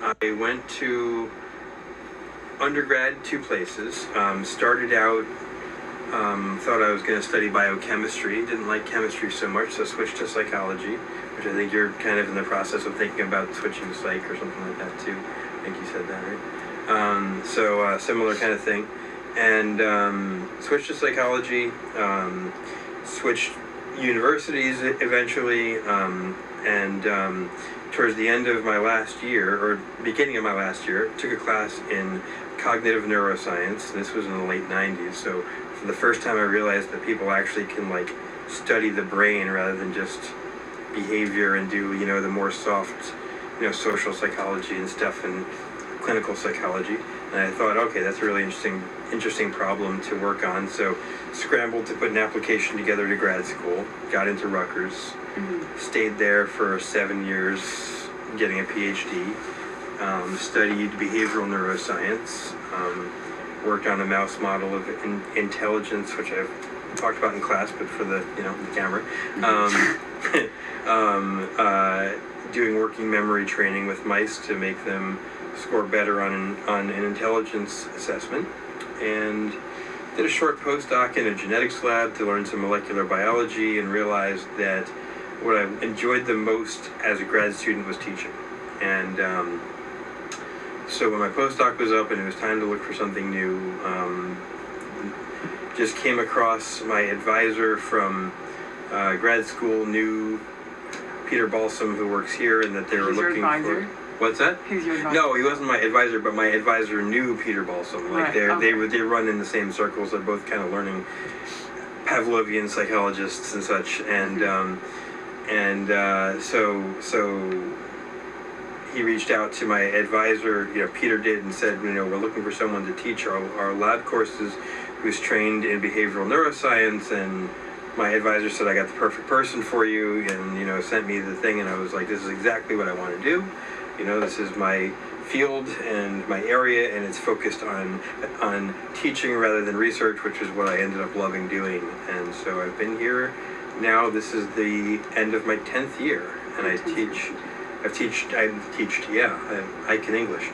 I went to undergrad 2 places. Started out, thought I was going to study biochemistry. Didn't like chemistry so much, so switched to psychology, which I think you're kind of in the process of thinking about switching to psych or something like that too. I think you said that, right? Similar kind of thing. And switched to psychology, switched universities eventually, and towards the end of my last year, or beginning of my last year, took a class in cognitive neuroscience. This was in the late 90s, so for the first time I realized that people actually can like study the brain rather than just behavior and do, you know, the more soft, you know, social psychology and stuff and clinical psychology. And I thought, okay, that's a really interesting problem to work on. So scrambled to put an application together to grad school, got into Rutgers, stayed there for 7 years, getting a PhD, studied behavioral neuroscience, worked on a mouse model of intelligence, which I've talked about in class, but for the, you know, the camera. Doing working memory training with mice to make them score better on an intelligence assessment, and did a short postdoc in a genetics lab to learn some molecular biology, and realized that what I enjoyed the most as a grad student was teaching. And so when my postdoc was up and it was time to look for something new, just came across my advisor from grad school, knew Peter Balsam, who works here, and that they were looking for... What's that? He's your advisor? No, he wasn't my advisor, but my advisor knew Peter Balsam. Like right. they run in the same circles. They're both kind of learning Pavlovian psychologists and such. So he reached out to my advisor, you know, Peter did, and said, you know, we're looking for someone to teach our lab courses who's trained in behavioral neuroscience. And my advisor said, I got the perfect person for you, and, you know, sent me the thing, and I was like, this is exactly what I want to do. You know, this is my field and my area, and it's focused on teaching rather than research, which is what I ended up loving doing. And so I've been here now. This is the end of my 10th year, and I teach. I can English.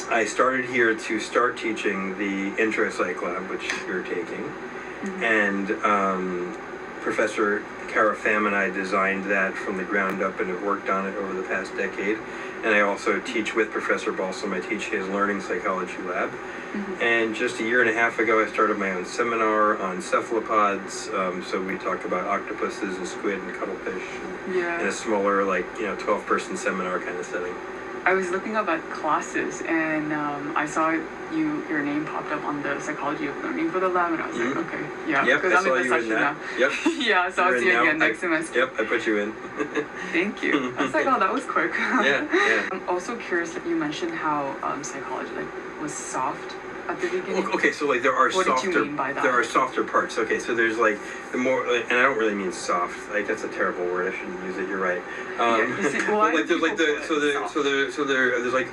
I started here to start teaching the intro psych lab, which you're taking, and Professor Kara Pham and I designed that from the ground up and have worked on it over the past decade. And I also teach with Professor Balsam. I teach his learning psychology lab. And just a year and a half ago, I started my own seminar on cephalopods. So we talk about octopuses and squid and cuttlefish, in a smaller, like, you know, 12-person seminar kind of setting. I was looking up at classes, and I saw your name popped up on the psychology of learning for the lab, and I was like, okay, yeah, because I'm in the section now. Yep. Yeah, so I'll see you again next semester. Yep, I put you in. Thank you. I was like, oh, that was quick. Yeah. I'm also curious that you mentioned how psychology was soft at the beginning. Okay, so like there are what softer. Did you mean by that? There are softer parts. Okay, so there's like the more, and I don't really mean soft. Like that's a terrible word. I shouldn't use it. You're right. But like there's like there's like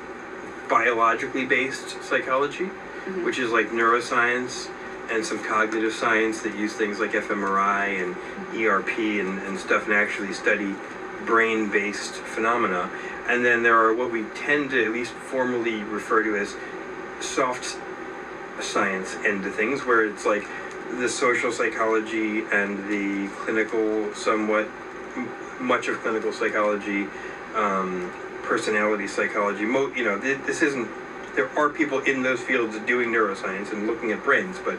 biologically based psychology, which is like neuroscience and some cognitive science that use things like fMRI and ERP and stuff, and actually study brain-based phenomena. And then there are what we tend to at least formally refer to as soft science end to things, where it's like the social psychology and the clinical, somewhat much of clinical psychology, personality psychology. You know, this isn't. There are people in those fields doing neuroscience and looking at brains, but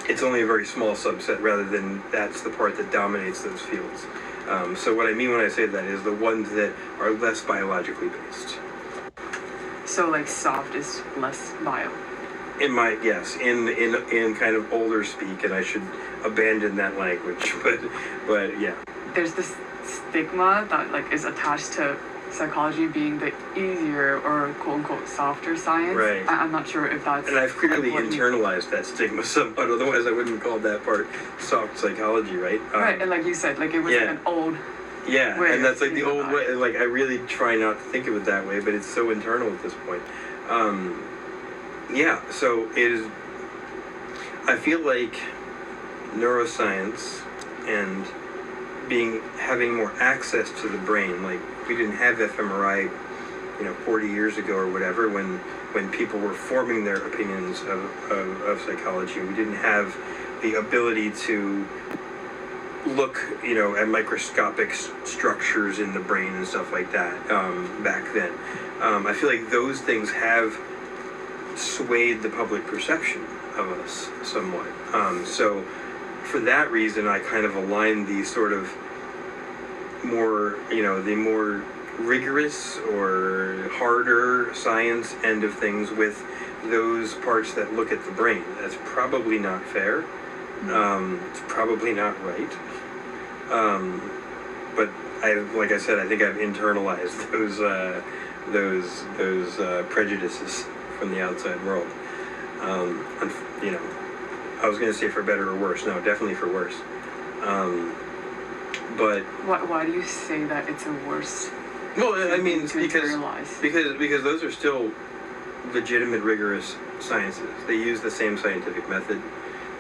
it's only a very small subset, rather than that's the part that dominates those fields. So what I mean when I say that is the ones that are less biologically based. So like soft is less bio. In kind of older speak, and I should abandon that language, but yeah. There's this stigma that like is attached to psychology being the easier or quote unquote softer science. Right. I'm not sure if that's... And I've clearly internalized that stigma somewhat, otherwise I wouldn't call that part soft psychology, right? Right, and like you said, like it was like an old... Yeah, and that's like the old way, like I really try not to think of it that way, but it's so internal at this point. So it is, I feel like neuroscience and having more access to the brain. Like, we didn't have fMRI, 40 years ago or whatever, when people were forming their opinions of psychology. We didn't have the ability to look, at microscopic structures in the brain and stuff like that back then. I feel like those things have swayed the public perception of us somewhat. So for that reason, I kind of align the sort of more, the more rigorous or harder science end of things with those parts that look at the brain. That's probably not fair. It's probably not right. But like I said, I think I've internalized those prejudices from the outside world. I was going to say for better or worse. No, definitely for worse. But why do you say that it's a worse? Well, I mean, because those are still legitimate, rigorous sciences. They use the same scientific method.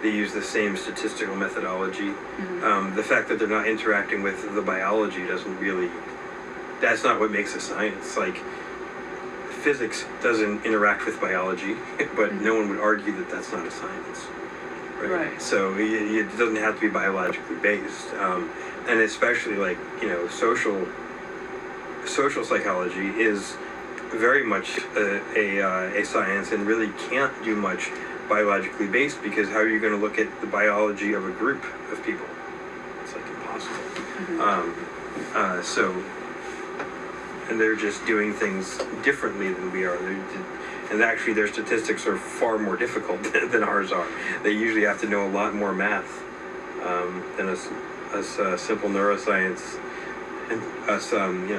They use the same statistical methodology. Mm-hmm. The fact that they're not interacting with the biology doesn't really. That's not what makes a science. Like, physics doesn't interact with biology, but no one would argue that that's not a science. Right. So it doesn't have to be biologically based, and especially social psychology is very much a science and really can't do much biologically based, because how are you going to look at the biology of a group of people? It's like impossible. Mm-hmm. And they're just doing things differently than we are. And actually, their statistics are far more difficult than ours are. They usually have to know a lot more math than us simple neuroscience, and us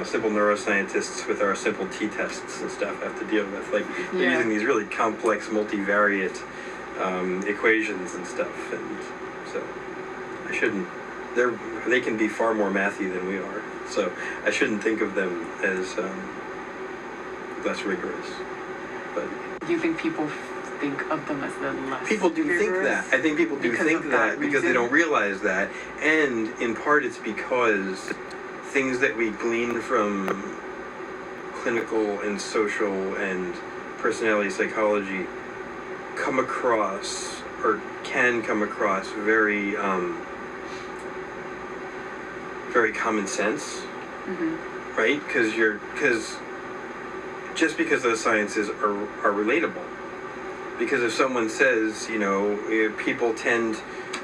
simple neuroscientists with our simple t-tests and stuff have to deal with. Like, they're using these really complex multivariate equations and stuff, and so I shouldn't. They can be far more mathy than we are. So I shouldn't think of them as less rigorous. But do you think people think of them as the less people do rigorous? think that. I think people do Because think of that that because they reason? don't realize that, and in part it's because things that we glean from clinical and social and personality psychology come across, or can come across, very very common sense. Mm-hmm. Right? Because just because those sciences are relatable. Because if someone says, people tend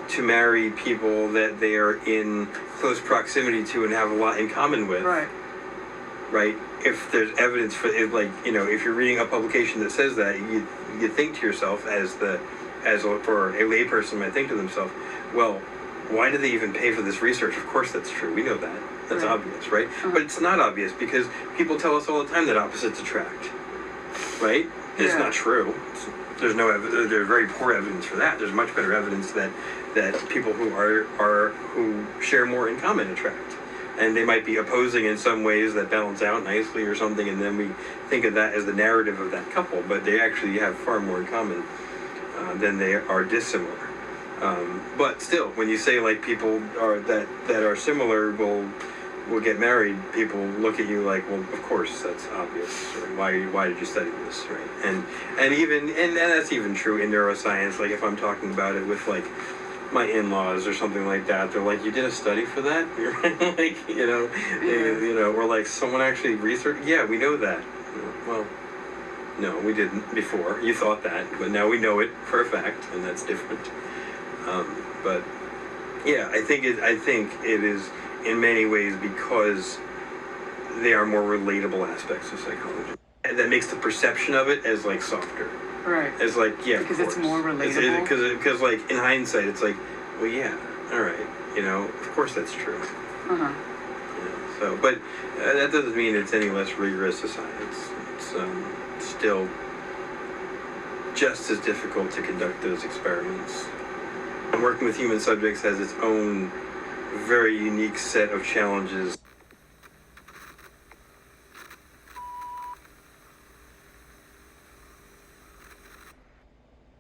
to marry people that they are in close proximity to and have a lot in common with. Right? If there's evidence for it, if you're reading a publication that says that, you think to yourself, for a layperson might think to themselves, well, why do they even pay for this research? Of course that's true. We know that. That's right. obvious, right? Uh-huh. But it's not obvious because people tell us all the time that opposites attract, right? It's not true. There's there's very poor evidence for that. There's much better evidence that people who who share more in common attract, and they might be opposing in some ways that balance out nicely or something, and then we think of that as the narrative of that couple, but they actually have far more in common than they are dissimilar. But still, when you say people that are similar will get married, people look at you like, well, of course that's obvious. Right? Why did you study this, right? And that's even true in neuroscience. Like, if I'm talking about it with my in-laws or something like that, they're like, you did a study for that? Or someone actually researched. Yeah, we know that. Well, no, we didn't before. You thought that, but now we know it for a fact, and that's different. But yeah, I think it is in many ways because they are more relatable aspects of psychology. And that makes the perception of it as softer. Right. As because it's more relatable. Because in hindsight, it's well, yeah, all right, of course that's true. Uh-huh. So, but that doesn't mean it's any less rigorous a science. It's still just as difficult to conduct those experiments. And working with human subjects has its own very unique set of challenges.